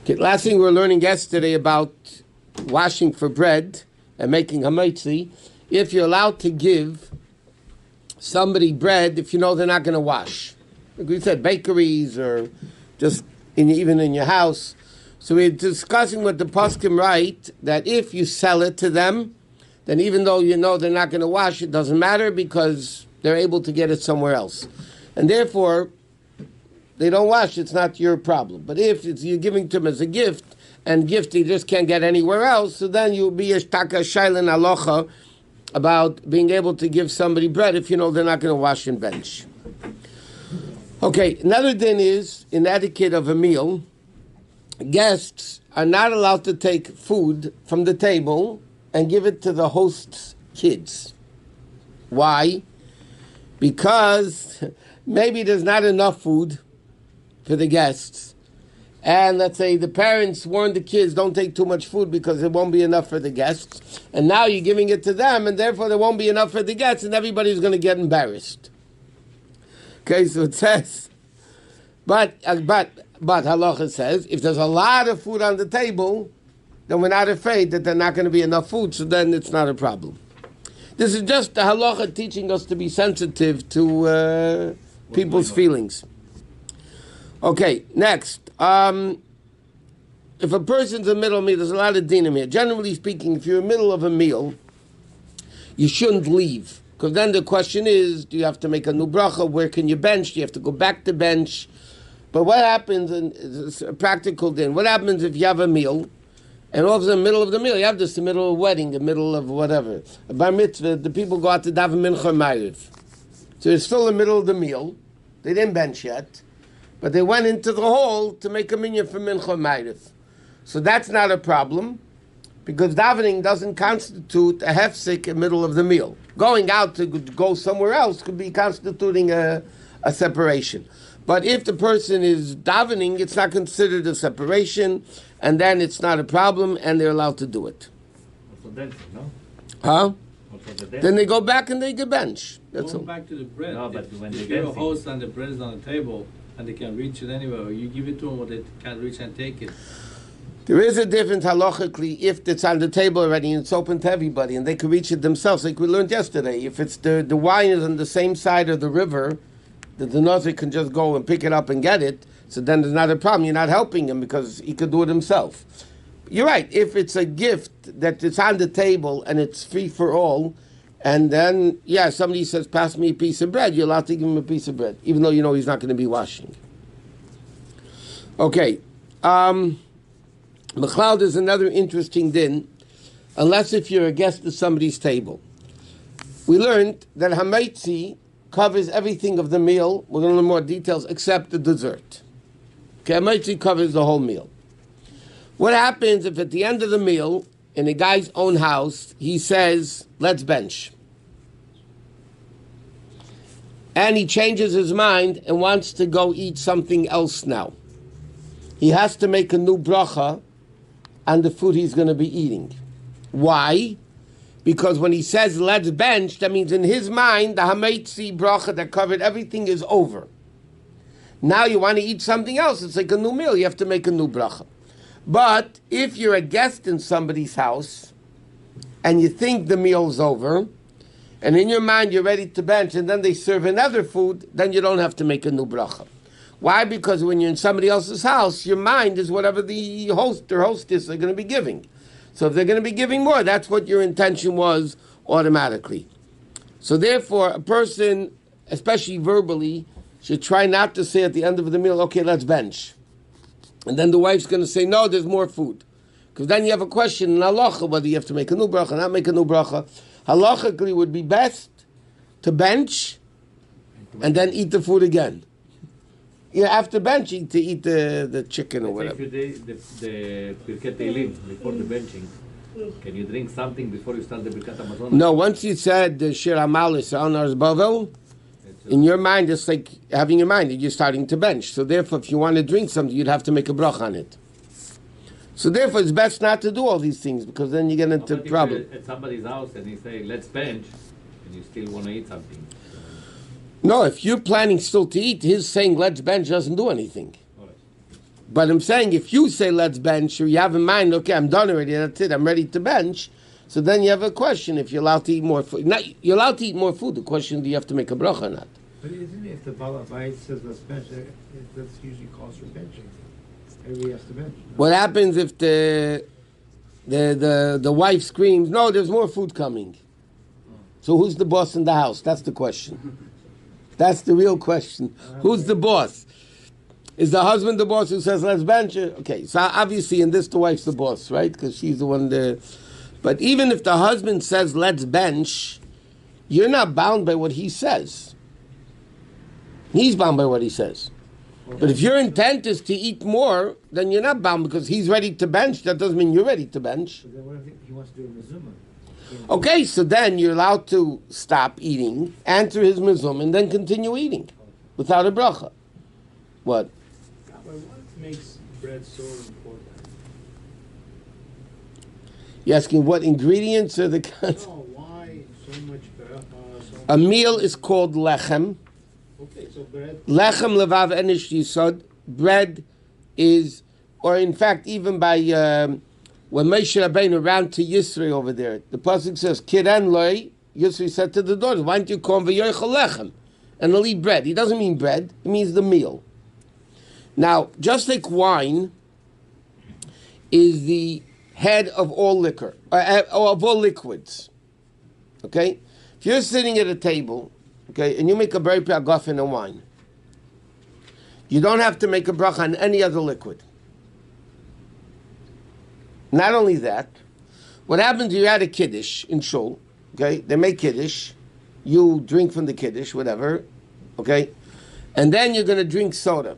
Okay, last thing we were learning yesterday about washing for bread and making Hamotzi. If you're allowed to give somebody bread, if you know they're not going to wash. Like we said, bakeries or just even in your house. So we're discussing what the poskim write, that if you sell it to them, then even though you know they're not going to wash, it doesn't matter because they're able to get it somewhere else. And therefore, they don't wash, it's not your problem. But if you're giving to them as a gift, and gift you just can't get anywhere else, so then you'll be a shtaka shailen halacha about being able to give somebody bread if you know they're not going to wash and bench. Okay, another thing is, in etiquette of a meal, guests are not allowed to take food from the table and give it to the host's kids. Why? Because maybe there's not enough food for the guests. And let's say the parents warned the kids, don't take too much food because it won't be enough for the guests. And now you're giving it to them, and therefore there won't be enough for the guests, and everybody's going to get embarrassed. Okay, so it says, but halacha says, if there's a lot of food on the table, then we're not afraid that there's not going to be enough food, so then it's not a problem. This is just the halacha teaching us to be sensitive to people's feelings. Okay, next. If a person's in the middle of a meal, there's a lot of dinim here. Generally speaking, if you're in the middle of a meal, you shouldn't leave. Because then the question is, do you have to make a new bracha? Where can you bench? Do you have to go back to bench? But what happens, and it's a practical din, what happens if you have a meal, and all of a sudden, in the middle of the meal, you have this in the middle of a wedding, the middle of whatever. A bar mitzvah, the people go out to daven mincha ma'ariv. So it's still in the middle of the meal. They didn't bench yet. But they went into the hall to make a minyan for mincha ma'ariv. So that's not a problem, because davening doesn't constitute a hefsek in the middle of the meal. Going out to go somewhere else could be constituting a separation. But if the person is davening, it's not considered a separation, and then it's not a problem, and they're allowed to do it. Also dancing, no? Huh? Then they go back and they get bench. That's Going back to the bread. No, but when if they're you're a dancing. host and the bread is on the table and they can reach it anywhere, or you give it to them or they can't reach and take it. There is a difference halachically if it's on the table already and it's open to everybody and they can reach it themselves, like we learned yesterday. If it's the wine is on the same side of the river, the nozer can just go and pick it up and get it, so then there's not a problem. You're not helping him because he could do it himself. You're right. If it's a gift that it's on the table and it's free for all, and then, somebody says, pass me a piece of bread, you're allowed to give him a piece of bread, even though you know he's not going to be washing. Okay. Mechlal, there's another interesting din, unless if you're a guest at somebody's table. We learned that Hamotzi covers everything of the meal. We're going to learn more details except the dessert. Okay, Hamotzi covers the whole meal. What happens if at the end of the meal, in a guy's own house, he says, let's bench. And he changes his mind and wants to go eat something else now. He has to make a new bracha on the food he's going to be eating. Why? Because when he says, let's bench, that means in his mind, the Hamotzi bracha that covered everything is over. Now you want to eat something else. It's like a new meal. You have to make a new bracha. But if you're a guest in somebody's house and you think the meal's over, and in your mind you're ready to bench, and then they serve another food, then you don't have to make a new bracha. Why? Because when you're in somebody else's house, your mind is whatever the host or hostess are going to be giving. So if they're going to be giving more, that's what your intention was automatically. So therefore, a person, especially verbally, should try not to say at the end of the meal, okay, let's bench. And then the wife's going to say, no, there's more food. Because then you have a question in halacha, whether you have to make a new bracha, not make a new bracha. Halachically would be best to bench and then eat the food again. After benching, to eat the chicken or whatever. If you do the Birkat Eilim before the benching, can you drink something before you start the Birkat Hamazon? No, once you said the Shir Amalis Onar's Bavel, in your mind, it's like having your mind that you're starting to bench. So therefore, if you want to drink something, you'd have to make a brach on it. So therefore, it's best not to do all these things, because then you get into trouble. If you're at somebody's house and you say, let's bench, and you still want to eat something. No, if you're planning still to eat, his saying, let's bench, doesn't do anything. All right. But I'm saying if you say let's bench, or you have in mind, okay, I'm done already, that's it, I'm ready to bench, so then you have a question if you're allowed to eat more food. You're allowed to eat more food. The question, do you have to make a bracha or not? But isn't it if the Balabait says let's bench, that's usually calls for benching. Everybody has to bench. No? What happens if the wife screams, no, there's more food coming? So who's the boss in the house? That's the question. That's the real question. Who's the boss? Is the husband the boss who says, let's bench it? Okay, so obviously in this the wife's the boss, right? Because she's the one there. But even if the husband says, let's bench, you're not bound by what he says. He's bound by what he says. But if your intent is to eat more, then you're not bound because he's ready to bench. That doesn't mean you're ready to bench. But then what if he wants to do a mezuzah? Okay, so then you're allowed to stop eating, answer his mizum, and then continue eating without a bracha. What? What makes bread so important? You're asking what ingredients are the kinds? No, why so much bracha? A meal is called lechem. Okay, so bread. Lechem levav enish yisod. Bread is, or in fact, even by when Moshe Rabbeinu ran to Yisro over there, the pasuk says, "Kiran loy." Yisro said to the daughters, "Why don't you come v'yochel lechem and they'll eat bread?" He doesn't mean bread; it means the meal. Now, just like wine is the head of all liquor, of all liquids. Okay, if you're sitting at a table, okay, and you make a berei piagafen and wine, you don't have to make a bracha on any other liquid. Not only that, what happens, you're at a kiddush in shul, okay, they make kiddush, you drink from the kiddush, whatever, okay, and then you're going to drink soda.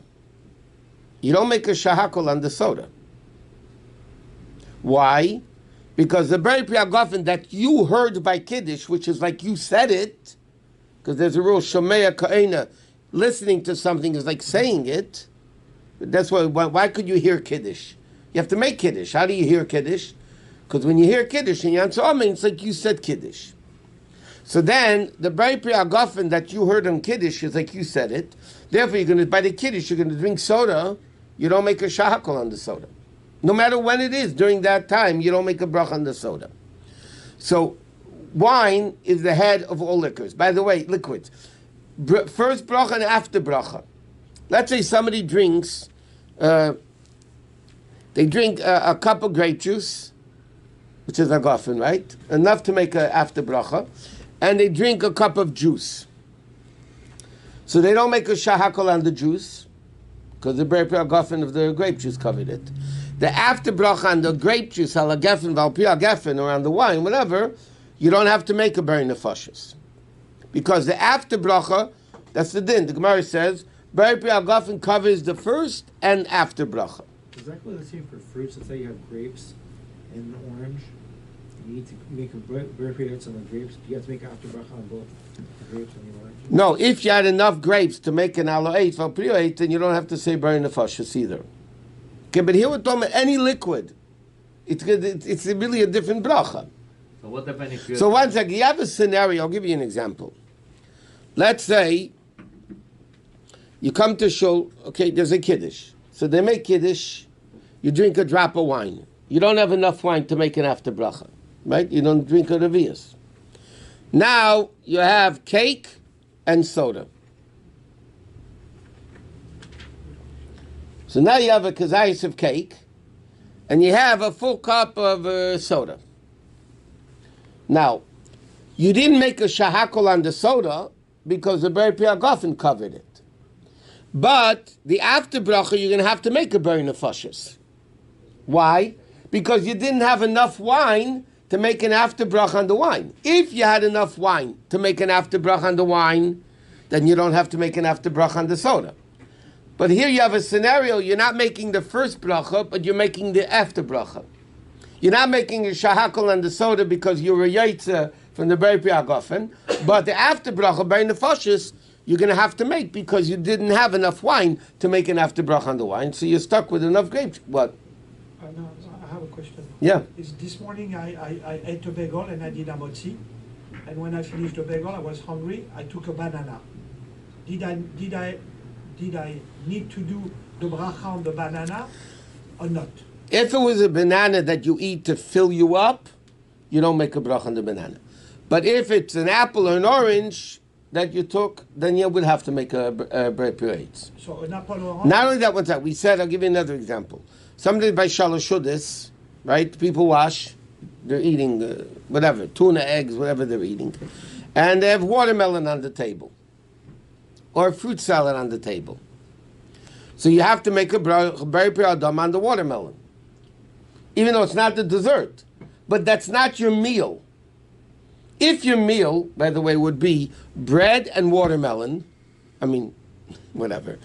You don't make a shahakol on the soda. Why? Because the berei piagafen that you heard by kiddush, which is like you said it, because there's a rule, shomeya ka'ena, listening to something is like saying it. That's why could you hear kiddush? You have to make kiddush. How do you hear kiddush? Because when you hear kiddush and you answer amen, it's like you said kiddush. So then the berei piagafen that you heard on kiddush is like you said it. Therefore, you're going to by the kiddush you're going to drink soda. You don't make a shahakol on the soda, no matter when it is. During that time, you don't make a bracha on the soda. So wine is the head of all liquors. By the way, liquids. First bracha and after bracha. Let's say somebody drinks. They drink a cup of grape juice, which is agafen, right? Enough to make a after bracha. And they drink a cup of juice. So they don't make a shahakol on the juice, because the berei piagafen of the grape juice covered it. The after bracha on the grape juice, halagefen, valpiagafen, or on the wine, whatever, you don't have to make a berei nefashos. Because the after bracha, that's the din. The Gemara says, berei piagafen covers the first and after bracha. Exactly the same for fruits. Let's say you have grapes and an orange. You need to make a berei piagafen on the grapes. Do you have to make after bracha on both the grapes and the orange? No, if you had enough grapes to make an aloeit, valprioeit, then you don't have to say berei nefashos either. Okay, but here we're talking about any liquid. It's really a different bracha. So what happens if you... So one second, you have a scenario, I'll give you an example. Let's say you come to shul, okay, there's a kiddush. So they make kiddush, you drink a drop of wine. You don't have enough wine to make an after bracha, right? You don't drink a revius. Now you have cake and soda. So now you have a concise of cake, and you have a full cup of soda. Now, you didn't make a shahakol on the soda because the berei piagafen covered it. But the after bracha, you're going to have to make a berei nefashos. Why? Because you didn't have enough wine to make an after bracha on the wine. If you had enough wine to make an after bracha on the wine, then you don't have to make an after bracha on the soda. But here you have a scenario, you're not making the first bracha, but you're making the after bracha. You're not making a shahakol on the soda because you're a yaitza from the berei piagafen, but the after bracha, berei nefashos, you're going to have to make because you didn't have enough wine to make an after bracha on the wine, so you're stuck with enough grapes. What? No, I have a question. Yeah. This morning I ate a bagel and I did Hamotzi, and when I finished the bagel I was hungry. I took a banana. Did I need to do the bracha on the banana or not? If it was a banana that you eat to fill you up, you don't make a bracha on the banana. But if it's an apple or an orange that you took, then you would have to make a brepirates. So an apple orange. Not only that, one time we said, I'll give you another example. Somebody by Shalashudis, right? People wash, they're eating whatever, tuna, eggs, whatever they're eating, and they have watermelon on the table, or fruit salad on the table. So you have to make a brepir on the watermelon, even though it's not the dessert. But that's not your meal. If your meal, by the way, would be bread and watermelon, I mean, whatever,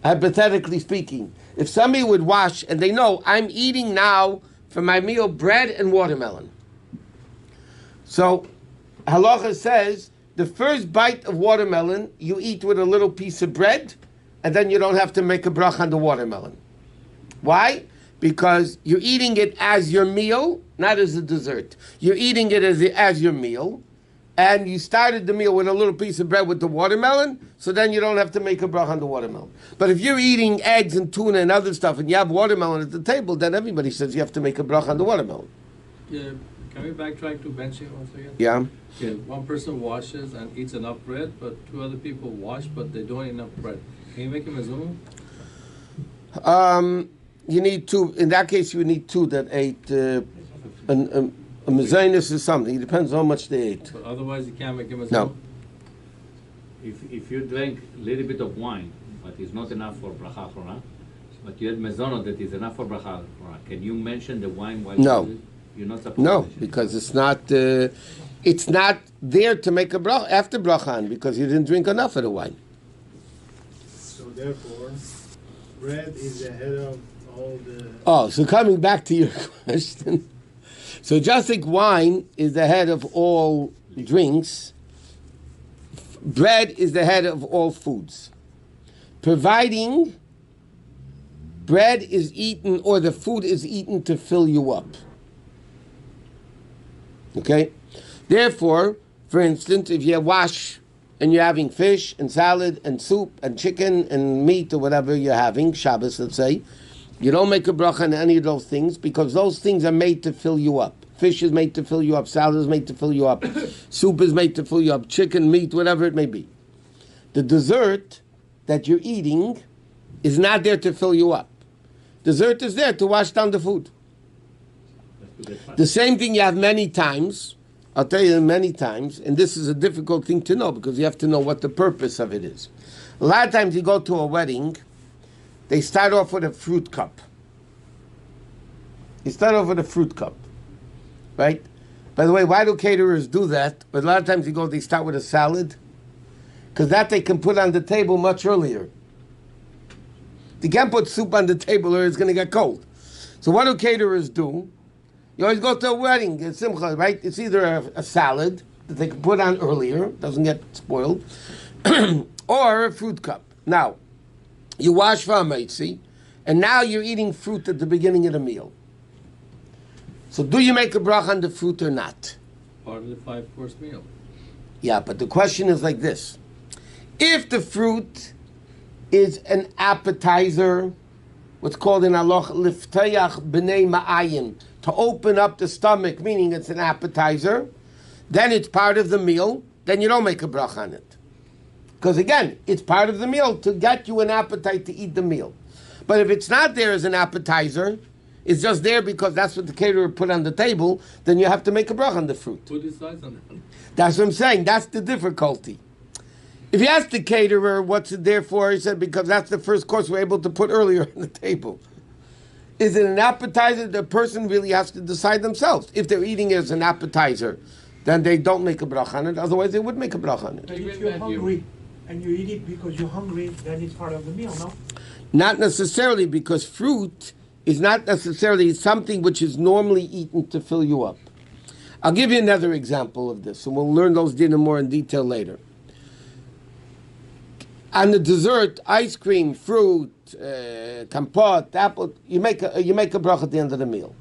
hypothetically speaking, if somebody would wash and they know, I'm eating now for my meal bread and watermelon. So, halacha says, the first bite of watermelon, you eat with a little piece of bread, and then you don't have to make a bracha on the watermelon. Why? Because you're eating it as your meal, not as a dessert. You're eating it as your meal, and you started the meal with a little piece of bread with the watermelon, so then you don't have to make a bracha on the watermelon. But if you're eating eggs and tuna and other stuff, and you have watermelon at the table, then everybody says you have to make a bracha on the watermelon. Yeah, can we backtrack to benching once again? Yeah? Okay, one person washes and eats enough bread, but two other people wash, but they don't eat enough bread. Can you make him a zoom? You need two. In that case, you would need two that ate a mezainis or something. It depends on how much they ate. But otherwise, you can't make him a zoom? No. If you drank a little bit of wine, but it's not enough for bracha achrona, but you had mezonot that is enough for bracha achrona, can you mention the wine while No. you're not supposed No, to mention it? because it's not there to make a bracha after brachan because you didn't drink enough of the wine. So therefore, bread is the head of all the... Oh, so coming back to your question. So just like wine is the head of all drinks, bread is the head of all foods. Providing bread is eaten or the food is eaten to fill you up. Okay? Therefore, for instance, if you wash and you're having fish and salad and soup and chicken and meat or whatever you're having, Shabbos, let's say, you don't make a bracha on any of those things because those things are made to fill you up. Fish is made to fill you up. Salad is made to fill you up. Soup is made to fill you up. Chicken, meat, whatever it may be. The dessert that you're eating is not there to fill you up. Dessert is there to wash down the food. The same thing you have many times. I'll tell you many times, and this is a difficult thing to know because you have to know what the purpose of it is. A lot of times you go to a wedding, they start off with a fruit cup. You start off with a fruit cup, right? By the way, why do caterers do that? But a lot of times they start with a salad, because that they can put on the table much earlier. You can't put soup on the table or it's going to get cold. So what do caterers do? You always go to a wedding, a simcha, right? It's either a salad that they can put on earlier, doesn't get spoiled, or a fruit cup. Now, you wash for Hamotzi, and now you're eating fruit at the beginning of the meal. So do you make a bracha on the fruit or not? Part of the 5-course meal. Yeah, but the question is like this. If the fruit is an appetizer, what's called in halacha liftayach b'nei ma'ayin, to open up the stomach, meaning it's an appetizer, then it's part of the meal, then you don't make a bracha on it. Because again, it's part of the meal to get you an appetite to eat the meal. But if it's not there as an appetizer, it's just there because that's what the caterer put on the table, then you have to make a bracha on the fruit. Who decides on that? That's what I'm saying. That's the difficulty. If you ask the caterer what's it there for, he said because that's the first course we're able to put earlier on the table. Is it an appetizer? The person really has to decide themselves. If they're eating it as an appetizer, then they don't make a bracha on it. Otherwise, they would make a bracha on it. But if you're hungry and you eat it because you're hungry, then it's part of the meal, no? Not necessarily, because fruit is not necessarily something which is normally eaten to fill you up. I'll give you another example of this, and we'll learn those dinner more in detail later. On the dessert, ice cream, fruit, compote, apple, you make a bracha at the end of the meal.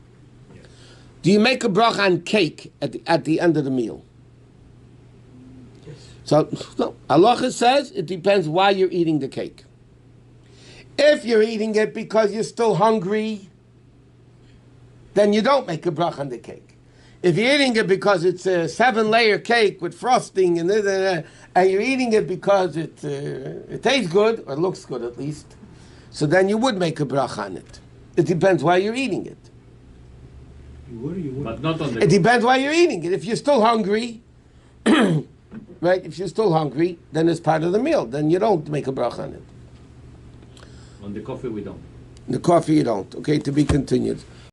Do you make a bracha on cake at the end of the meal? Yes. So, no, halacha says it depends why you're eating the cake. If you're eating it because you're still hungry, then you don't make a bracha on the cake. If you're eating it because it's a 7-layer cake with frosting and you're eating it because it tastes good, or looks good at least, so then you would make a bracha on it. It depends why you're eating it. You would or you wouldn't? But not on the It depends why you're eating it. If you're still hungry, right? If you're still hungry, then it's part of the meal. Then you don't make a bracha on it. On the coffee we don't. The coffee you don't. Okay, to be continued.